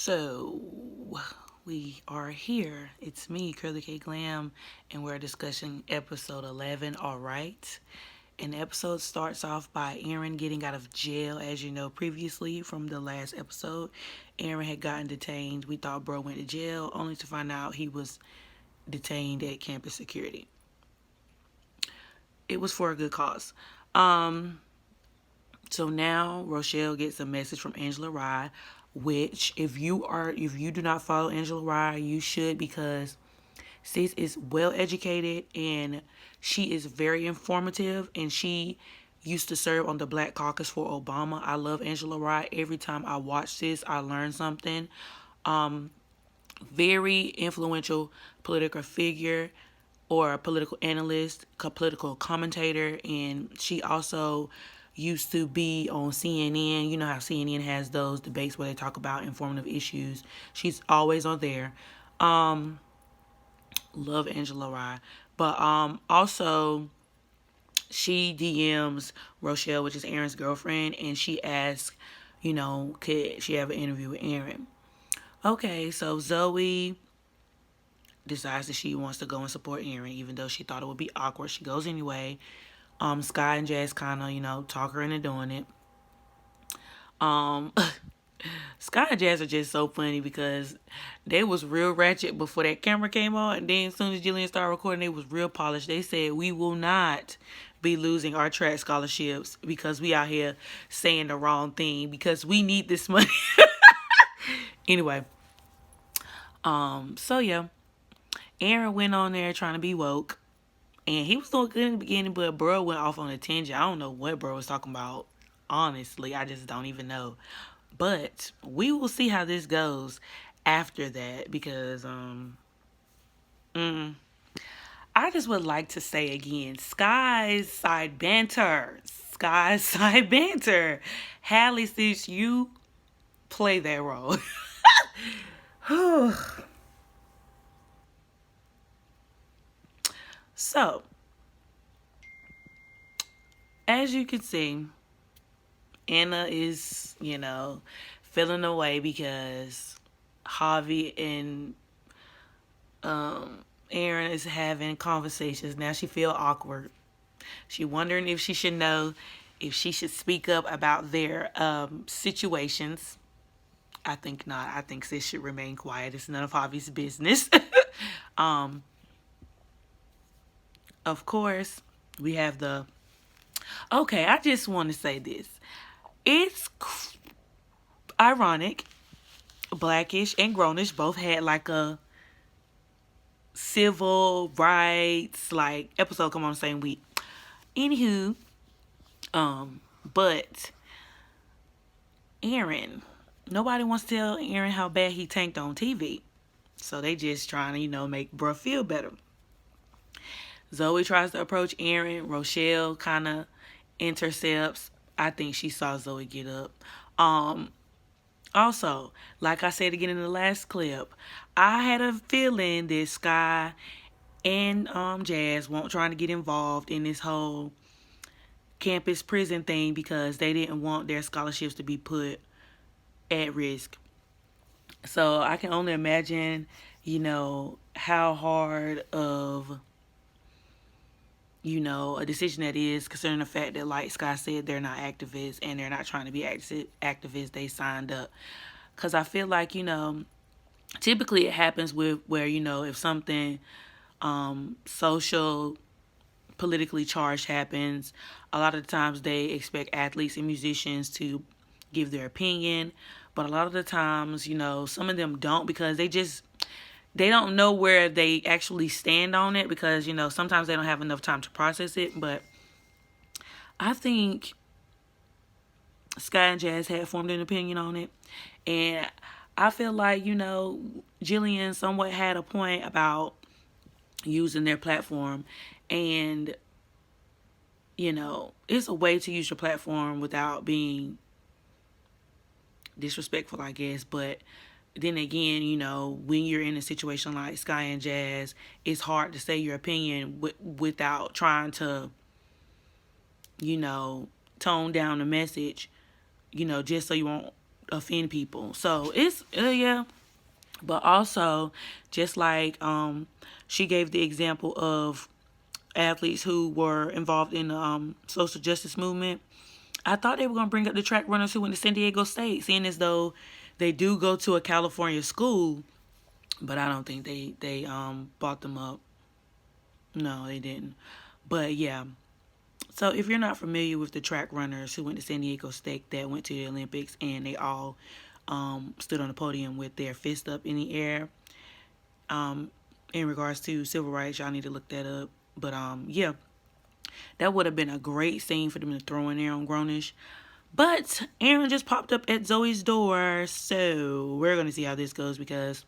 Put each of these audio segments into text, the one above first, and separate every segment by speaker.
Speaker 1: So we are here. It's me, Curly K Glam, and we're discussing episode 11. All right. And the episode starts off by Aaron getting out of jail. As you know, previously from the last episode, Aaron had gotten detained. We thought bro went to jail, only to find out he was detained at campus security. It was for a good cause. So now Rochelle gets a message from Angela Rye, which if you do not follow Angela Rye, you should, because sis is well educated and she is very informative, and she used to serve on the Black Caucus for Obama. I love Angela Rye. Every time I watch this, I learn something. Very influential political figure or a political analyst, political commentator, and she also used to be on CNN. You know how CNN has those debates where they talk about informative issues. She's always on there. Love Angela Rye. But also she DMs Rochelle, which is Aaron's girlfriend, and she asks, could she have an interview with Aaron? Okay, so Zoe decides that she wants to go and support Aaron, even though she thought it would be awkward. She goes anyway. Sky and Jazz kind of, talk her into doing it. Sky and Jazz are just so funny because they was real ratchet before that camera came on, and then as soon as Jillian started recording, they was real polished. They said, we will not be losing our track scholarships because we out here saying the wrong thing because we need this money. Anyway, so yeah, Aaron went on there trying to be woke, and he was doing good in the beginning, but bro went off on a tangent. I don't know what bro was talking about. Honestly, I just don't even know. But we will see how this goes after that, because I just would like to say again, Sky's side banter. Sky's side banter. Hallie, sis, you play that role. So, as you can see, Anna is, feeling away because Javi and Aaron is having conversations. Now she feel awkward. She wondering if she should know, if she should speak up about their situations. I think not. I think sis should remain quiet. It's none of Javi's business. Of course, we have the... Okay, I just want to say this. It's ironic. Blackish and Grownish both had like a civil rights like episode come on the same week. Anywho, but Aaron, nobody wants to tell Aaron how bad he tanked on TV. So they just trying to, make bruh feel better. Zoe tries to approach Aaron. Rochelle kind of intercepts. I think she saw Zoe get up. Also, like I said again in the last clip, I had a feeling that Sky and Jazz weren't trying to get involved in this whole campus prison thing because they didn't want their scholarships to be put at risk. So I can only imagine, how hard of a decision that is, considering the fact that, like Sky said, they're not activists and they're not trying to be activists. They signed up. Because I feel like, typically it happens with where, if something social, politically charged happens, a lot of the times they expect athletes and musicians to give their opinion. But a lot of the times, some of them don't, because they don't know where they actually stand on it, because, sometimes they don't have enough time to process it. But I think Sky and Jazz had formed an opinion on it. And I feel like, Jillian somewhat had a point about using their platform. And, it's a way to use your platform without being disrespectful, I guess. But then again, when you're in a situation like Sky and Jazz, it's hard to say your opinion without trying to, tone down the message, just so you won't offend people. So it's yeah. But also, just like she gave the example of athletes who were involved in the social justice movement. I thought they were going to bring up the track runners who went to San Diego State, seeing as though they do go to a California school, but I don't think they brought them up. No, they didn't. But yeah. So if you're not familiar with the track runners who went to San Diego State that went to the Olympics and they all stood on the podium with their fist up in the air, in regards to civil rights, y'all need to look that up. But yeah, that would have been a great scene for them to throw in there on Grownish. But Aaron just popped up at Zoe's door, so we're gonna see how this goes, because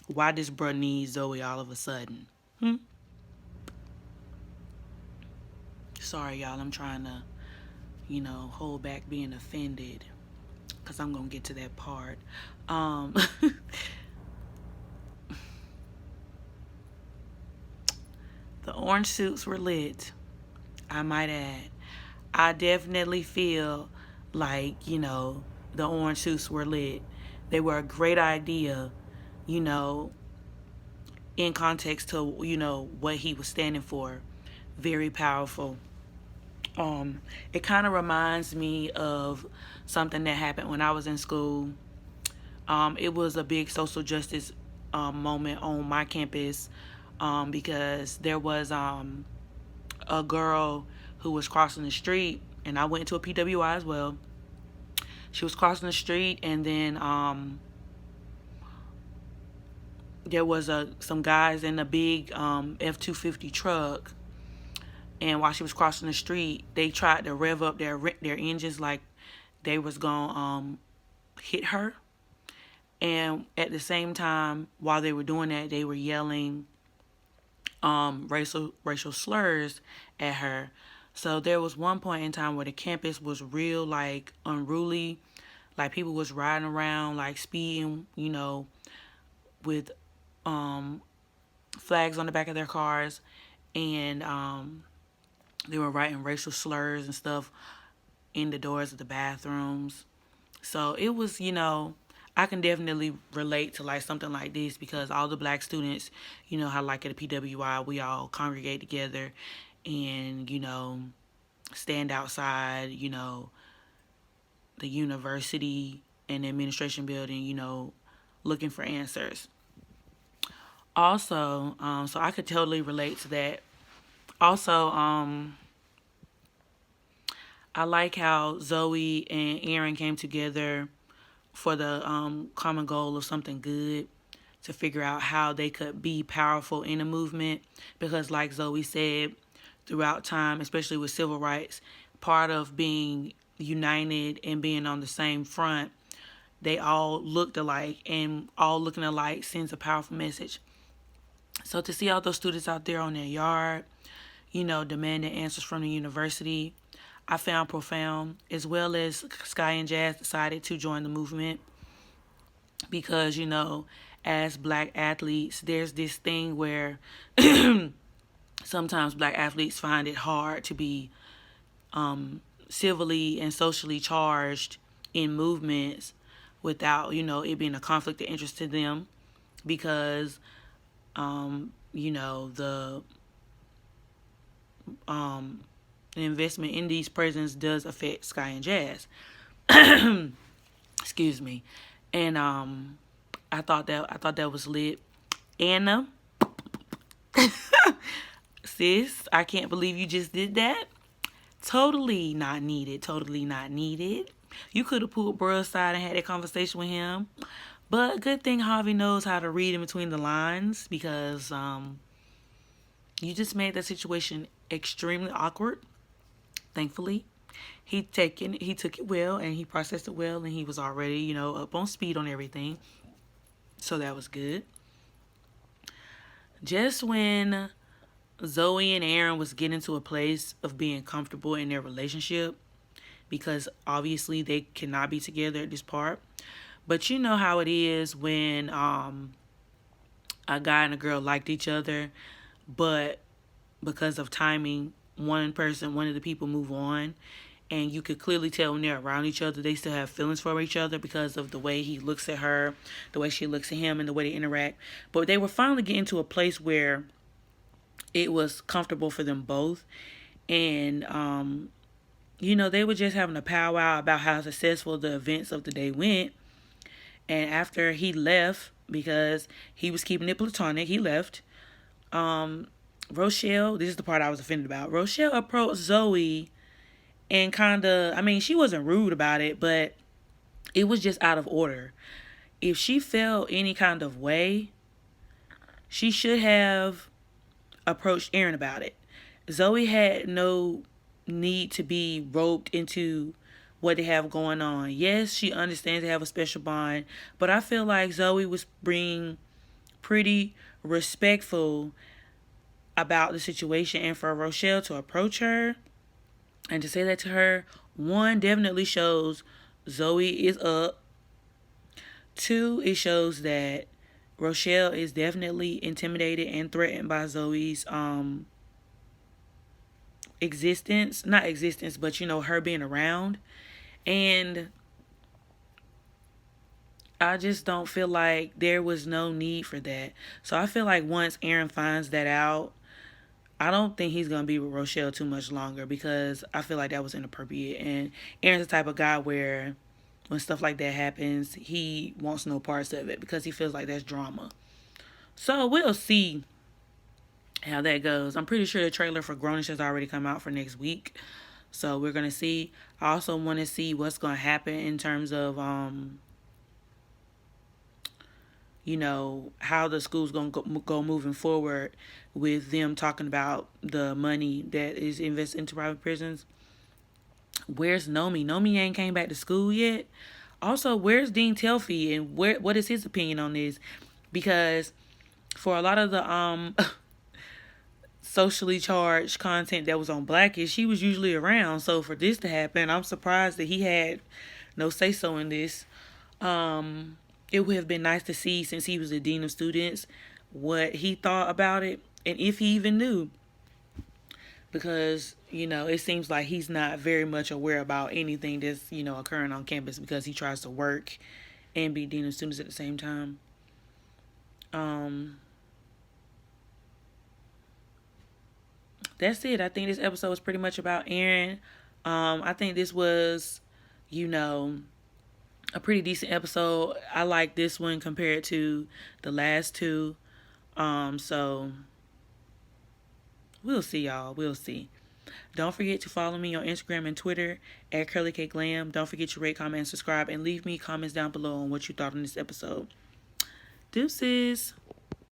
Speaker 1: why does bruh need Zoe all of a sudden? Sorry, y'all. I'm trying to, hold back being offended, because I'm gonna get to that part. The orange suits were lit, I might add. I definitely feel like, the orange suits were lit. They were a great idea, in context to, what he was standing for. Very powerful. It kind of reminds me of something that happened when I was in school. It was a big social justice moment on my campus, because there was a girl who was crossing the street, and I went to a PWI as well. She was crossing the street, and then there was some guys in a big F-250 truck, and while she was crossing the street, they tried to rev up their engines like they was gonna hit her. And at the same time, while they were doing that, they were yelling racial slurs at her. So there was one point in time where the campus was real like unruly, like people was riding around like speeding, with flags on the back of their cars, and they were writing racial slurs and stuff in the doors of the bathrooms. So it was, I can definitely relate to like something like this, because all the black students, how like at a PWI, we all congregate together and, stand outside, the university and the administration building, looking for answers. Also, so I could totally relate to that. Also, I like how Zoe and Aaron came together for the common goal of something good, to figure out how they could be powerful in a movement. Because like Zoe said, throughout time, especially with civil rights, part of being united and being on the same front, they all looked alike, and all looking alike sends a powerful message. So to see all those students out there on their yard, demanding answers from the university, I found profound, as well as Sky and Jazz decided to join the movement, because, as black athletes, there's this thing where sometimes black athletes find it hard to be civilly and socially charged in movements without, it being a conflict of interest to them, because, the investment in these prisons does affect Sky and Jazz. Excuse me. And I thought that was lit. Anna, sis, I can't believe you just did that. Totally not needed. Totally not needed. You could have pulled bruh aside and had that conversation with him. But good thing Harvey knows how to read in between the lines, because you just made that situation extremely awkward. Thankfully, he took it well, and he processed it well, and he was already, up on speed on everything. So that was good. Just when Zoe and Aaron was getting to a place of being comfortable in their relationship, because obviously they cannot be together at this part. But you know how it is when a guy and a girl liked each other, but because of timing, one of the people move on, and you could clearly tell when they're around each other, they still have feelings for each other because of the way he looks at her, the way she looks at him, and the way they interact. But they were finally getting to a place where it was comfortable for them both. And, they were just having a powwow about how successful the events of the day went. And after he left, because he was keeping it platonic, he left. Rochelle, this is the part I was offended about. Rochelle approached Zoe and she wasn't rude about it, but it was just out of order. If she felt any kind of way, she should have approached Aaron about it. Zoe had no need to be roped into what they have going on. Yes, she understands they have a special bond, but I feel like Zoe was being pretty respectful about the situation, and for Rochelle to approach her and to say that to her, one, definitely shows Zoe is up. Two, it shows that Rochelle is definitely intimidated and threatened by Zoe's existence. Not existence, but her being around. And I just don't feel like there was no need for that. So I feel like once Aaron finds that out, I don't think he's going to be with Rochelle too much longer, because I feel like that was inappropriate. And Aaron's the type of guy where when stuff like that happens, he wants no parts of it because he feels like that's drama. So we'll see how that goes. I'm pretty sure the trailer for Grownish has already come out for next week. So we're going to see. I also want to see what's going to happen in terms of, how the school's going to go moving forward with them talking about the money that is invested into private prisons. Where's Nomi? Nomi ain't came back to school yet. Also, where's Dean Telfie, and what is his opinion on this? Because for a lot of the socially charged content that was on Blackish, he was usually around. So for this to happen, I'm surprised that he had no say-so in this. It would have been nice to see, since he was the dean of students, what he thought about it, and if he even knew. Because, it seems like he's not very much aware about anything that's, occurring on campus, because he tries to work and be dean of students at the same time. That's it. I think this episode was pretty much about Aaron. I think this was, a pretty decent episode. I like this one compared to the last two. So we'll see, y'all. We'll see. Don't forget to follow me on Instagram and Twitter at CurlyCakeGlam. Don't forget to rate, comment, and subscribe, and leave me comments down below on what you thought on this episode. Deuces.